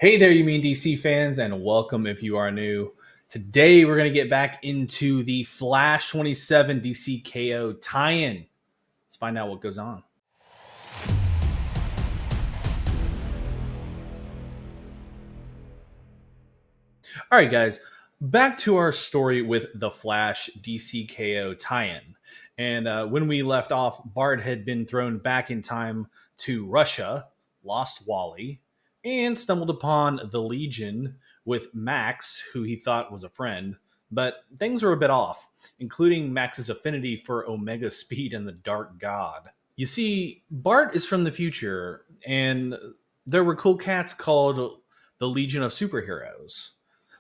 Hey there, you mean DC fans, and welcome if you are new. Today we're going to get back into the Flash 27 DC KO tie-in. Let's find out what goes on. All right, guys, back to our story with the Flash DC KO tie-in. And when we left off, Bart had been thrown back in time to Russia, lost Wally, and stumbled upon the Legion with Max, who he thought was a friend. But things were a bit off, including Max's affinity for Omega Speed and the Dark God. You see, Bart is from the future, and there were cool cats called the Legion of Superheroes.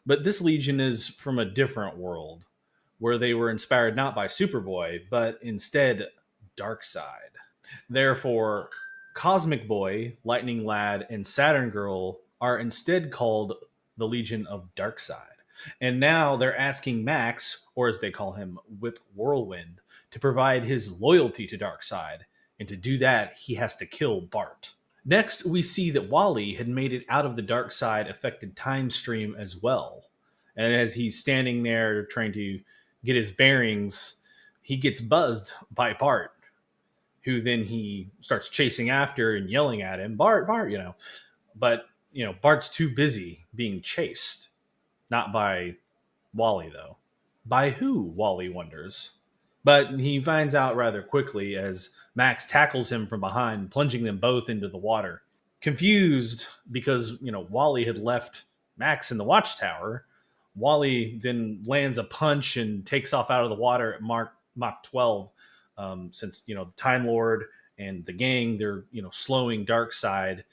But this Legion is from a different world, where they were inspired not by Superboy, but instead Darkseid. Therefore, Cosmic Boy, Lightning Lad, and Saturn Girl are instead called the Legion of Darkseid. And now they're asking Max, or as they call him, Whip Whirlwind, to provide his loyalty to Darkseid. And to do that, he has to kill Bart. Next, we see that Wally had made it out of the Darkseid affected time stream as well. And as he's standing there trying to get his bearings, he gets buzzed by Bart, who then he starts chasing after and yelling at him, Bart, Bart. But, Bart's too busy being chased. Not by Wally, though. By who, Wally wonders. But he finds out rather quickly as Max tackles him from behind, plunging them both into the water. Confused because, Wally had left Max in the watchtower, Wally then lands a punch and takes off out of the water at Mach 12. Since, the Time Lord and the gang, they're, slowing Darkseid.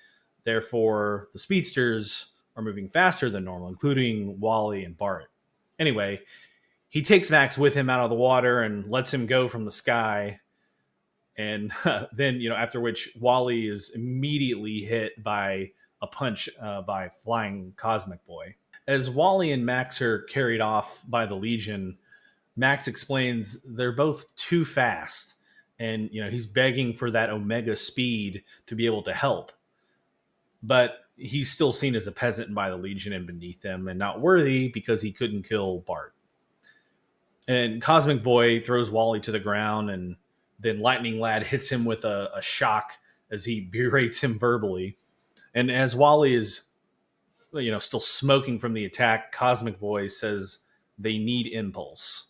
Therefore, the speedsters are moving faster than normal, including Wally and Bart. Anyway, he takes Max with him out of the water and lets him go from the sky. And then, after which Wally is immediately hit by a punch by flying Cosmic Boy. As Wally and Max are carried off by the Legion, Max explains they're both too fast. And, he's begging for that Omega speed to be able to help. But he's still seen as a peasant by the Legion and beneath them and not worthy because he couldn't kill Bart. And Cosmic Boy throws Wally to the ground, and then Lightning Lad hits him with a shock as he berates him verbally. And as Wally is, still smoking from the attack, Cosmic Boy says they need Impulse,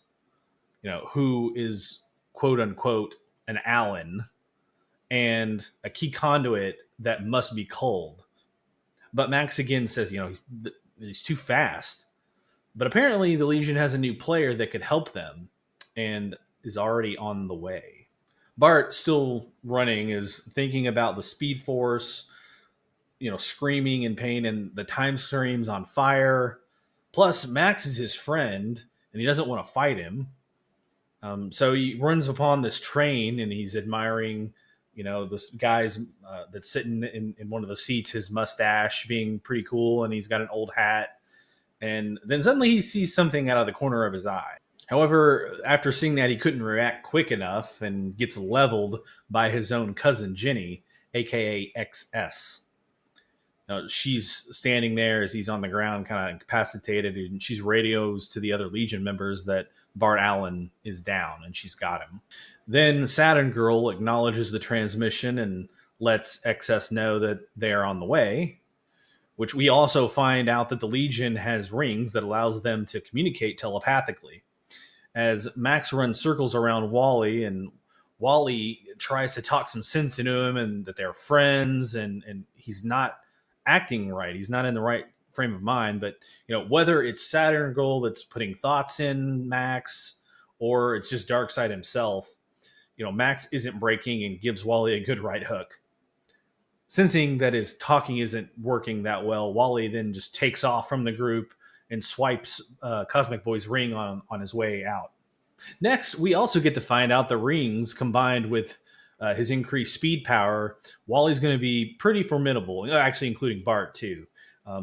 who is quote unquote an Allen and a key conduit that must be culled. But Max again says, he's too fast. But apparently the Legion has a new player that could help them and is already on the way. Bart, still running, is thinking about the Speed Force, screaming in pain, and the time stream's on fire. Plus, Max is his friend, and he doesn't want to fight him. So he runs upon this train, and he's admiring, this guy's that's sitting in one of the seats, his mustache being pretty cool, and he's got an old hat. And then suddenly he sees something out of the corner of his eye. However, after seeing that, he couldn't react quick enough and gets leveled by his own cousin, Jenny, aka XS. Now, she's standing there as he's on the ground, kind of incapacitated, and she's radios to the other Legion members that Bart Allen is down, and she's got him. Then Saturn Girl acknowledges the transmission and lets XS know that they are on the way, which we also find out that the Legion has rings that allows them to communicate telepathically. As Max runs circles around Wally, and Wally tries to talk some sense into him and that they're friends, and he's not acting right. He's not in the right frame of mind. But, whether it's Saturn Girl that's putting thoughts in Max or it's just Darkseid himself, Max isn't breaking and gives Wally a good right hook. Sensing that his talking isn't working that well, Wally then just takes off from the group and swipes Cosmic Boy's ring on his way out. Next, we also get to find out the rings combined with his increased speed power. Wally's going to be pretty formidable, actually including Bart too,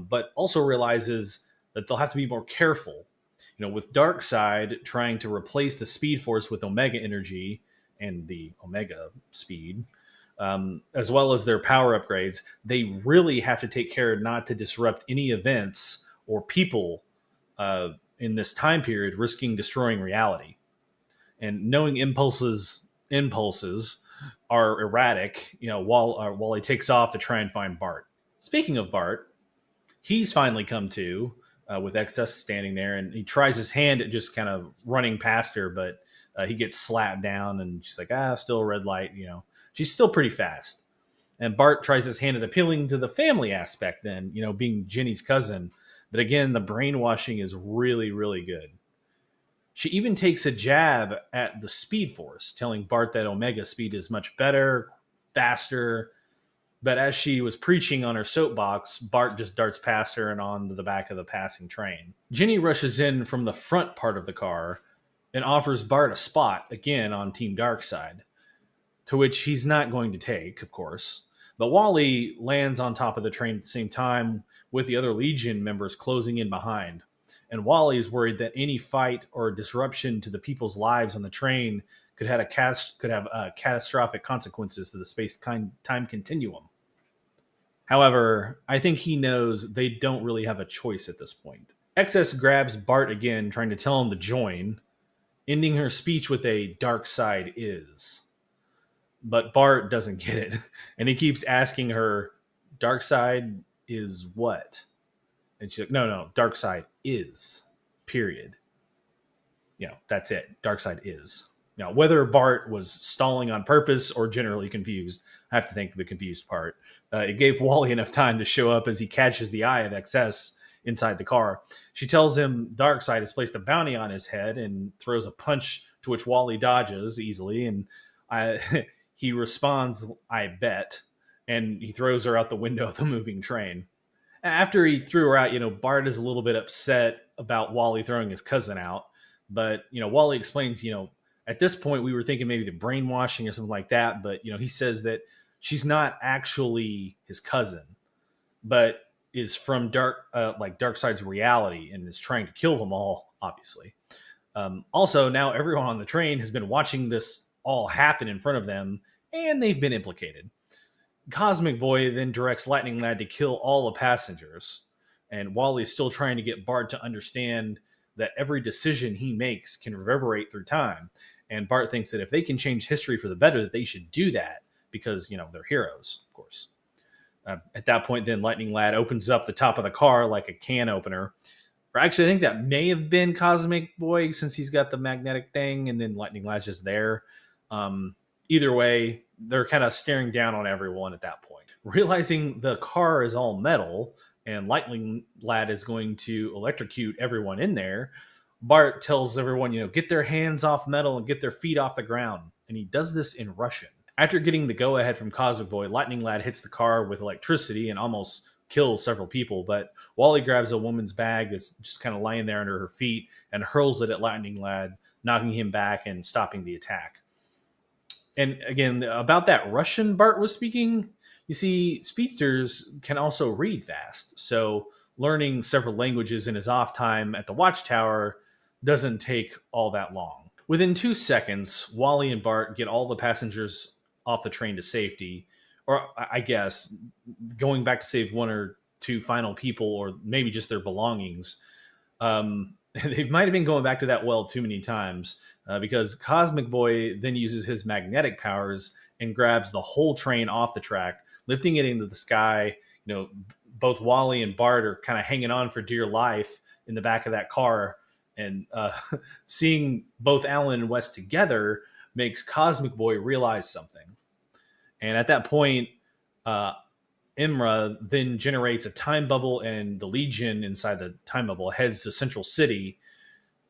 but also realizes that they'll have to be more careful. With Darkseid trying to replace the Speed Force with Omega energy and the Omega speed, as well as their power upgrades, they really have to take care not to disrupt any events or people uh, in this time period, risking destroying reality. And knowing impulses are erratic, while he takes off to try and find Bart. Speaking of Bart, he's finally come to with Excess standing there, and he tries his hand at just kind of running past her, but he gets slapped down, and she's like, still a red light. She's still pretty fast. And Bart tries his hand at appealing to the family aspect, then, being Jenny's cousin. But again, the brainwashing is really, really good. She even takes a jab at the Speed Force, telling Bart that Omega Speed is much better, faster. But as she was preaching on her soapbox, Bart just darts past her and onto the back of the passing train. Jenny rushes in from the front part of the car and offers Bart a spot, again on Team Darkseid, to which he's not going to take, of course. But Wally lands on top of the train at the same time, with the other Legion members closing in behind. And Wally is worried that any fight or disruption to the people's lives on the train could have catastrophic consequences to the space-time continuum. However, I think he knows they don't really have a choice at this point. XS grabs Bart again, trying to tell him to join, ending her speech with a dark side is. But Bart doesn't get it, and he keeps asking her, "Dark side is what?" And she's like, "No, dark side is. Period. That's it. Dark side is." Now, whether Bart was stalling on purpose or generally confused, I have to think the confused part. It gave Wally enough time to show up as he catches the eye of XS inside the car. She tells him Darkseid has placed a bounty on his head and throws a punch to which Wally dodges easily. And he responds, "I bet." And he throws her out the window of the moving train. After he threw her out, Bart is a little bit upset about Wally throwing his cousin out. But, Wally explains, at this point we were thinking maybe the brainwashing or something like that. But, he says that she's not actually his cousin, but is from Darkseid's reality and is trying to kill them all, obviously. Also, now everyone on the train has been watching this all happen in front of them, and they've been implicated. Cosmic Boy then directs Lightning Lad to kill all the passengers, and Wally's still trying to get Bart to understand that every decision he makes can reverberate through time. And Bart thinks that if they can change history for the better, that they should do that because, they're heroes, of course. At that point, then Lightning Lad opens up the top of the car like a can opener. Or actually, I think that may have been Cosmic Boy since he's got the magnetic thing, and then Lightning Lad's just there. Either way, they're kind of staring down on everyone at that point. Realizing the car is all metal and Lightning Lad is going to electrocute everyone in there, Bart tells everyone, get their hands off metal and get their feet off the ground. And he does this in Russian. After getting the go-ahead from Cosmic Boy, Lightning Lad hits the car with electricity and almost kills several people, but Wally grabs a woman's bag that's just kind of lying there under her feet and hurls it at Lightning Lad, knocking him back and stopping the attack. And again, about that Russian Bart was speaking, you see, speedsters can also read fast, so learning several languages in his off time at the watchtower doesn't take all that long. Within 2 seconds, Wally and Bart get all the passengers off the train to safety, or I guess going back to save one or two final people, or maybe just their belongings. They might have been going back to that well too many times because Cosmic Boy then uses his magnetic powers and grabs the whole train off the track, lifting it into the sky. Both Wally and Bart are kind of hanging on for dear life in the back of that car, and seeing both Alan and Wes together makes Cosmic Boy realize something. And at that point, Imra then generates a time bubble, and the Legion inside the time bubble heads to Central City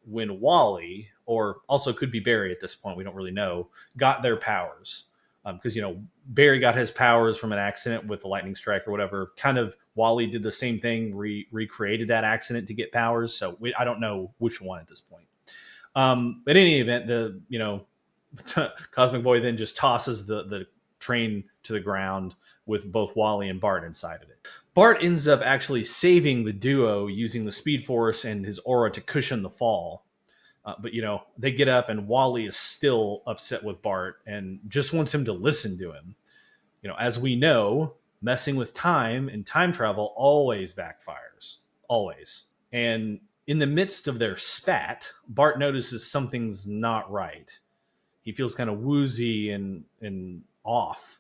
when Wally, or also could be Barry at this point, we don't really know, got their powers. Because, Barry got his powers from an accident with the lightning strike or whatever. Kind of Wally did the same thing, recreated that accident to get powers. So I don't know which one at this point. But in any event, Cosmic Boy then just tosses the train to the ground with both Wally and Bart inside of it. Bart ends up actually saving the duo using the Speed Force and his aura to cushion the fall. But, they get up and Wally is still upset with Bart and just wants him to listen to him. as we know, messing with time and time travel always backfires. Always. And in the midst of their spat, Bart notices something's not right. He feels kind of woozy and off,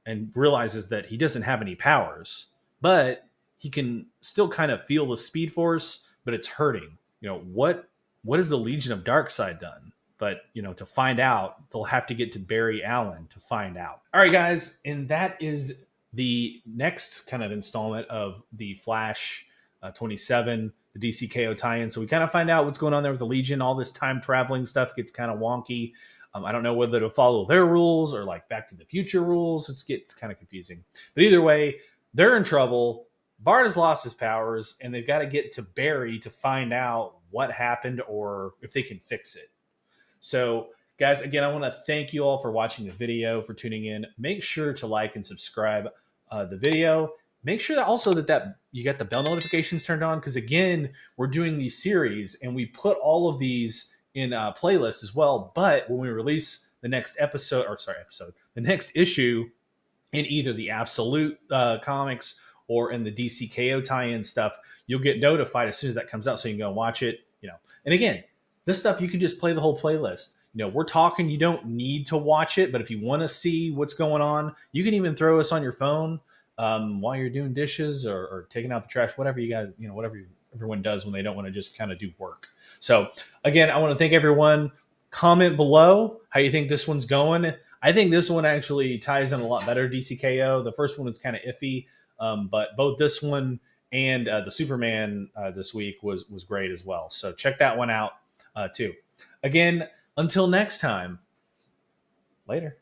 and realizes that he doesn't have any powers, but he can still kind of feel the speed force, but it's hurting. What has the Legion of Darkseid done? But to find out, they'll have to get to Barry Allen to find out. All right, guys, and that is the next kind of installment of the Flash 27, the DCKO tie-in. So we kind of find out what's going on there with the Legion. All this time traveling stuff gets kind of wonky. I don't know whether to follow their rules or like Back to the Future rules. It gets kind of confusing. But either way, they're in trouble. Bart has lost his powers, and they've got to get to Barry to find out what happened or if they can fix it. So, guys, again, I want to thank you all for watching the video, for tuning in. Make sure to like and subscribe the video. Make sure that also that you got the bell notifications turned on, because again, we're doing these series and we put all of these in a playlist as well. But when we release the next the next issue in either the Absolute comics or in the DCKO tie-in stuff, you'll get notified as soon as that comes out, so you can go and watch it. And again, this stuff you can just play the whole playlist. We're talking, you don't need to watch it, but if you want to see what's going on, you can even throw us on your phone while you're doing dishes or taking out the trash, whatever you guys, whatever everyone does when they don't want to just kind of do work. So again, I want to thank everyone. Comment below how you think this one's going. I think this one actually ties in a lot better, DCKO. The first one is kind of iffy, but both this one and the Superman this week was great as well. So check that one out too. Again, until next time, later.